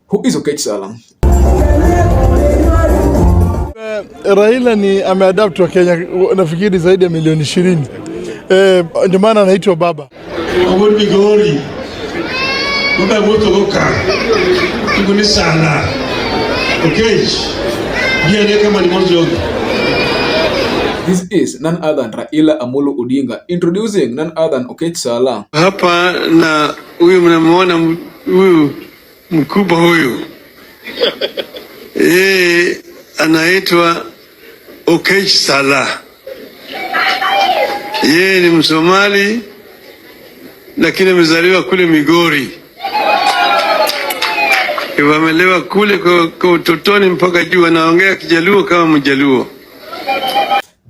Who is Oketch Salah? Raila ni ameadapt wa Kenya, nafikiri zaidi ya milioni 20. Ndio maana anaitwa baba. Migori. Baba moto goka. Tukuni Salah. Oketch. Bia kama ni mwanzo. This is none other than Raila Amolo Odinga introducing none other than Oketch Salah. Hapa na huyu mnamuona huyu mkubwa huyu. Anaitwa Oketch Salah. Yeye ni Msomali lakini amezaliwa kule Migori. Amelewa kule kwa utotoni mpaka juu, anaongea Kijaluo kama Mjaluo.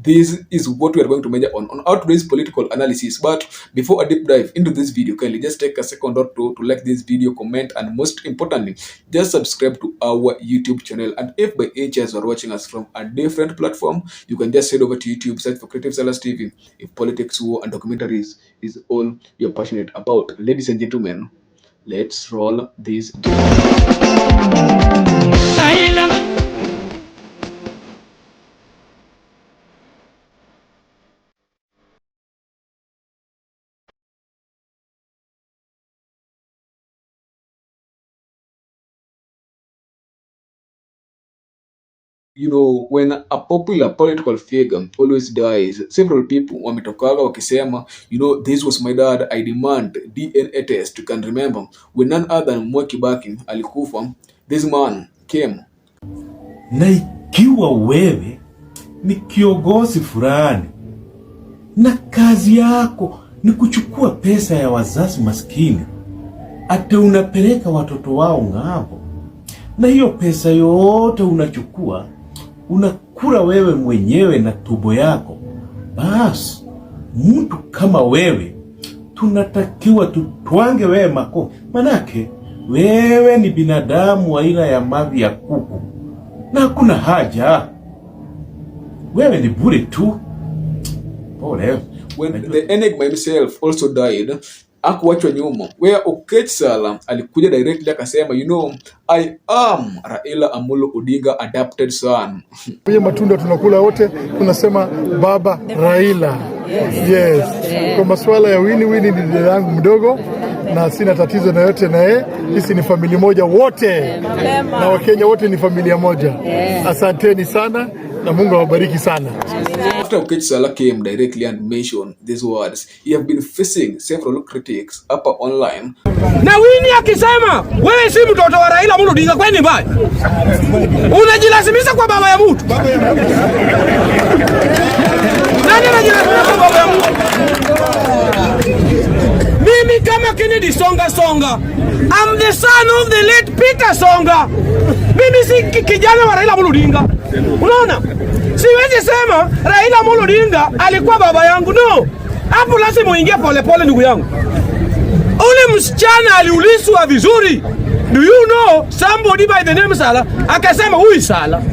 This is what we are going to measure on our today's political analysis. But before I deep dive into this video, kindly just take a second or two to like this video, comment, and most importantly, just subscribe to our YouTube channel. And if by any chance you are watching us from a different platform, you can just head over to YouTube, search for Creative Salah TV. If politics, war, and documentaries is all you're passionate about, ladies and gentlemen, let's roll this. You know, when a popular political figure always dies, several people wametokaga wakisema, you know, this was my dad, I demand DNA test. You can remember when none other than Mwai Kibaki alikufa, this man came. Na ikiwa wewe ni kiongozi fulani na kazi yako ni kuchukua pesa ya wazazi maskini, ata unapeleka watoto wao ng'ambo, na hiyo pesa yote unachukua unakula wewe mwenyewe na tumbo yako, basi mtu kama wewe tunatakiwa tutwange wewe mako. Manake wewe ni binadamu wa aina ya mavi ya kuku, na hakuna haja, wewe ni bure tu. Pole. When the enigma himself also died, hakuachwa nyuma, where Oketch Salah alikuja directly akasema, you know, I am Raila Amolo Odinga adopted son. Hiyo matunda tunakula wote, tunasema baba Raila. Yes. Kwa masuala ya wini ni dada yangu mdogo na sina tatizo na yote na yeye. Sisi ni familia moja wote. Na Wakenya wote ni familia moja. Asanteni sana na Mungu awabariki sana. After Oketch Salah came directly and mentioned these words, he have been facing several critics hapa online. Na Winnie akisema, wewe si mtoto wa Raila Amolo Odinga, kwani mbaya? Unajilazimisha kwa baba ya mtu. Nani anajilazimisha kwa baba ya mtu? Mimi kama Kennedy Songa, I'm the son of the late Peter Songa. Mimi si kijana wa Raila Amolo Odinga. Unaona? Siwezi sema Raila Amolo Odinga alikuwa baba yangu, no. Hapo lazima uingie pole ndugu yangu. Ule msichana aliulizwa vizuri, do you know somebody by the name Salah? Akasema huyu Salah.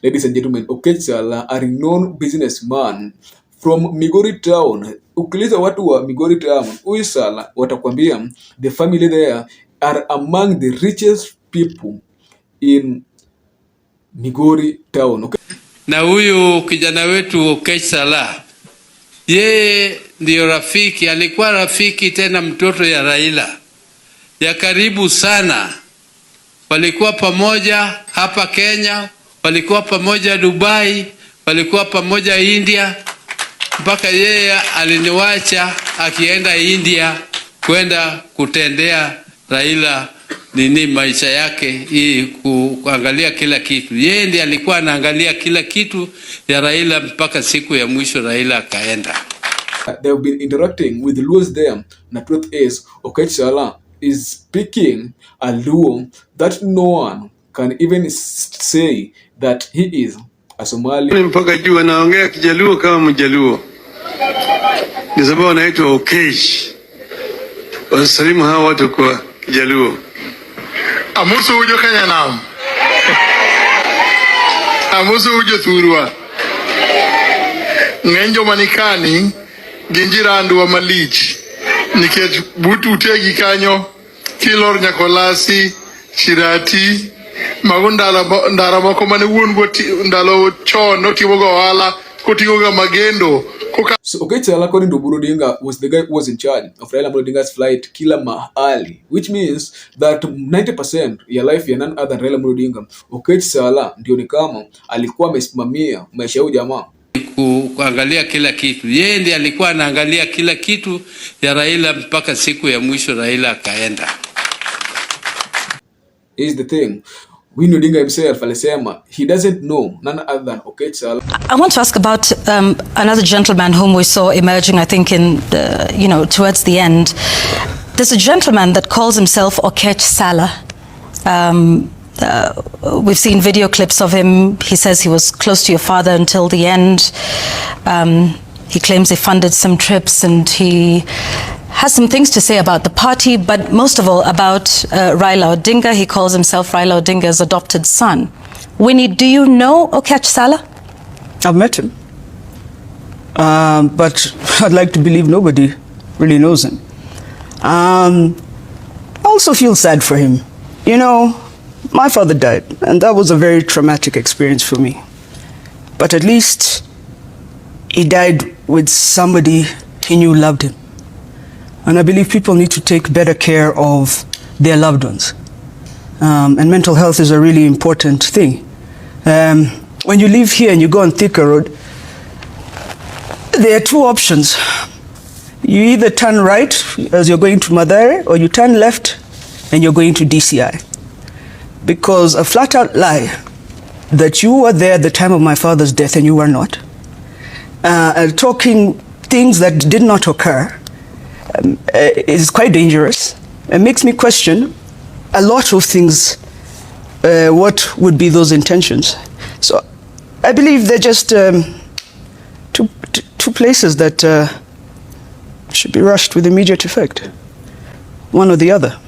Ladies and gentlemen, Oketch Salah, a renowned businessman from Migori town. Ukiuliza watu wa Migori town, huyu Salah, watakwambia the family there are among the richest people in Migori town. Okay? Na huyu kijana wetu Oketch Salah, yeye ndio rafiki, alikuwa rafiki tena mtoto ya Raila ya karibu sana. Walikuwa pamoja hapa Kenya, walikuwa pamoja Dubai, walikuwa pamoja India, mpaka yeye aliniwacha akienda India kwenda kutendea Raila maisha yake, hii kuangalia kila kitu. Yeye ndiye alikuwa anaangalia kila kitu ya Raila mpaka siku ya mwisho Raila akaenda. They have been interacting with Luos there. The truth is, Oketch Salah is speaking a Luo that no one can even say that he is a Somali. Mpaka juu anaongea Kijaluo kama Mjaluo. Ni sababu anaitwa Oketch. Wasalimu hawa watu kwa Kijaluo. Amusu ujo Kenya nam. Amusu ujo thurwa. Ngenjo manikani ginjirandu wa malich. Nikech butu utegi kanyo Kilor Nyakolasi, Shirati, Magundala moko mane wuon go ndalo chon notigo ohala kotigo ga magendo. So Oketch Salah, according to Odinga, was the guy who was in charge of Raila Odinga's flight kila mahali, which means that 90% ya life ya none other than Raila Odinga, Oketch Salah ndio ni kama alikuwa amesimamia maisha ya jamaa, kuangalia kila kitu. Yeye ndiye alikuwa anaangalia kila kitu ya Raila mpaka siku ya mwisho Raila akaenda. Is the thing. Odinga himself alisema he doesn't know none other than Oketch Salah. I want to ask about another gentleman whom we saw emerging, I think, in the, towards the end. There's a gentleman that calls himself Oketch Salah. We've seen video clips of him. He says he was close to your father until the end. He claims he funded some trips, and he has some things to say about the party, but most of all about Raila Odinga. He calls himself Raila Odinga's adopted son. Winnie, do you know Oketch Salah? I've met him, but I'd like to believe nobody really knows him. I also feel sad for him. You know, my father died, and that was a very traumatic experience for me. But at least he died with somebody he knew loved him. And I believe people need to take better care of their loved ones. And mental health is a really important thing. When you live here and you go on Thika Road, there are two options. You either turn right as you're going to Mathare, or you turn left and you're going to DCI. Because a flat out lie that you were there at the time of my father's death and you were not, talking things that did not occur, is quite dangerous. It makes me question a lot of things. What would be those intentions? So I believe they're just two places that should be rushed with immediate effect, one or the other.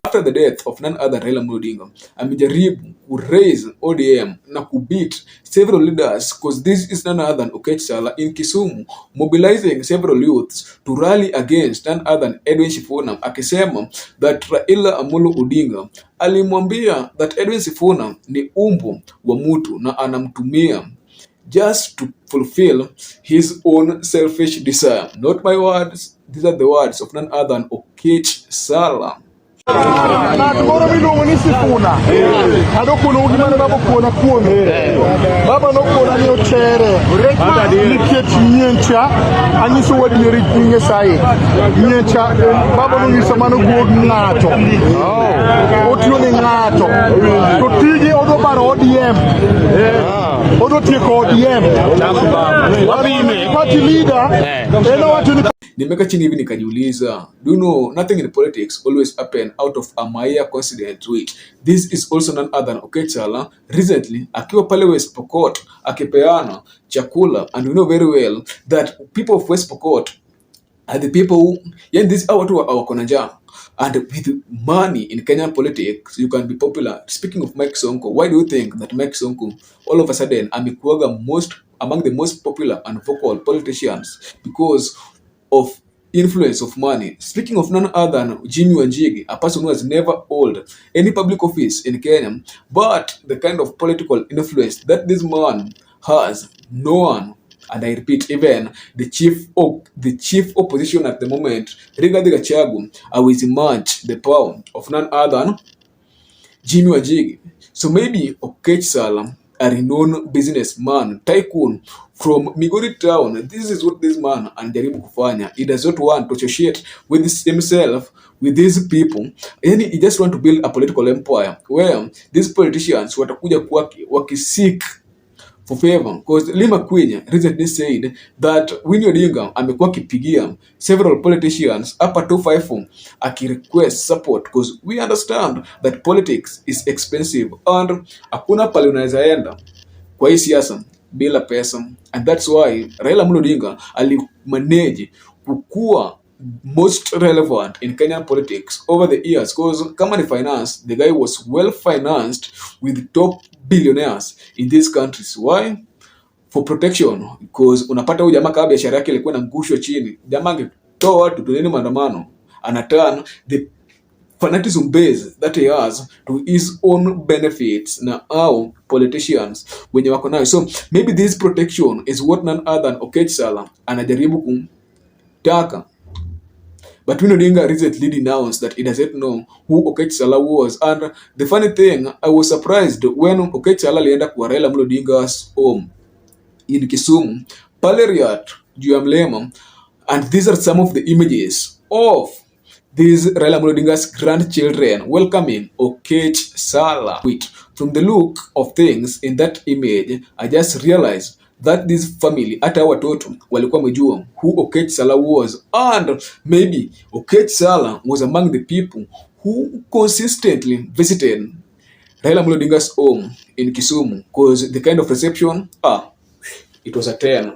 After the death of none other Raila Odinga, amejaribu raise ODM na kubit several leaders, because this is none other than Oketch Salah in Kisumu, mobilizing several youths to rally against none other than Edwin Sifuna, akisema that Raila Amolo Odinga alimwambia that Edwin Sifuna ni umbo wa mtu na anamtumia just to fulfill his own selfish desire. Not my words, these are the words of none other than Oketch Salah. Baba no kona ni ochere niketi nyencha anyiso wadi nyeringe sai nyencha baba no ngisa mano guog ngato otio ni ngato to tiji odo baro ODM odo tieko ODM party leader eno watu Nimeka chini hivi nikajiuliza, do you know nothing in politics always happen out of a mere coincidence, which this is also none other than Oketch Salah recently akiwa pale West Pokot akipeana chakula, and we know very well that people of West Pokot are the people who, yeah, this are watu wako na njaa, and with money in Kenyan politics you can be popular. Speaking of Mike Sonko, why do you think that Mike Sonko all of a sudden amekuwa among the most popular and vocal politicians? Because of influence of money. Speaking of none other than Jimmy Wanjigi, a person who has never held any public office in Kenya, but the kind of political influence that this man has, no one, and I repeat, even the chief opposition at the moment, Rigathi Gachagua, will emerge the power of none other than Jimmy Wanjigi. So maybe Oketch Salah, a renowned businessman, tycoon from Migori town, this is what this man anajaribu kufanya. He does not want to associate with himself with these people. Yani, he just want to build a political empire where these politicians watakuja wakisik for favor. Because Lima Queen recently said that Winnie Odinga amekuwa akipigia several politicians hapa 254 akirequest support, because we understand that politics is expensive and hakuna pale unaweza enda kwa hii siasa bila pesa, and that's why Raila Odinga alimanage kukua most relevant in Kenyan politics over the years, because kama ni finance, the guy was well financed with top billionaires in these countries. Why? For protection, because unapata huyu jamaa kama biashara yake ilikuwa inangushwa chini, jamaa angetoa watu tuneni maandamano, anaturn the fanatism base that he has to his own benefits na au politicians wenye wako nayo. So maybe this protection is what none other than Oketch Salah anajaribu kumtaka. But Odinga recently denounced that he doesn't know who Oketch Salah was. And the funny thing, I was surprised when Oketch Salah alienda kwa Raila Odinga's home in Kisumu, Paleriat, juu ya mlema, and these are some of the images of these Raila Odinga's grandchildren welcoming Oketch Salah. Wait, from the look of things in that image, I just realized that this family, hata watoto walikuwa wamejua who Oketch Salah was, and maybe Oketch Salah was among the people who consistently visited Raila Odinga's home in Kisumu, because the kind of reception, it was a 10.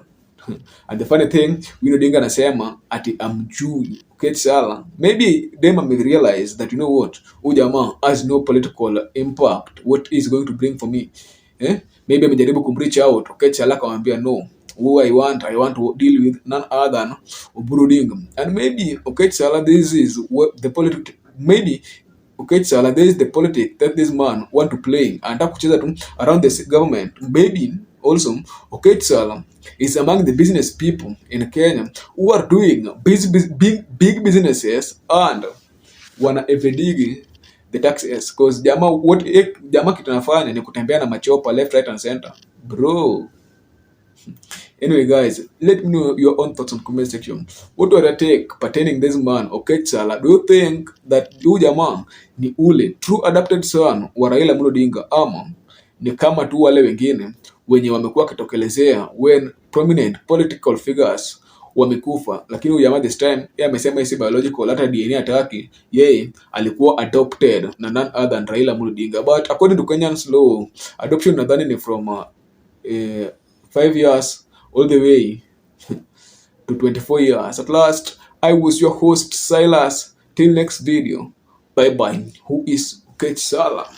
And the funny thing, Odinga anasema ati amjui Oketch Salah. Maybe them may realize that, you know what, Ujama has no political impact. What is going to bring for me? Maybe amejaribu kumreach out Oketch Salah akamwambia no, who I want to deal with none other than Odinga. And maybe Oketch Salah, this is what the politics, maybe Oketch Salah, there is the politics that this man want to play and kucheza tu around the government. Maybe also Oketch Salah is among the business people in Kenya who are doing big businesses and wana evading the taxes, because jama kitu anafanya ni kutembea na machopa left, right and center, bro. Anyway guys, let me know your own thoughts on comment section. What do you take pertaining this man Oketch Salah? Do you think that huyu jamaa ni ule true adopted son wa Raila Odinga, ama ni kama tu wale wengine wenye wamekuwa kitokelezea when prominent political figures wamekufa, lakini huyu jamaa this time yeye amesema isi biological, hata DNA ataki, yeye alikuwa adopted na none other than Raila Odinga. But according to Kenyan's law, adoption nadhani ni from 5 years all the way to 24 years. At last, I was your host Silas. Till next video, bye bye. Who is Oketch Salah?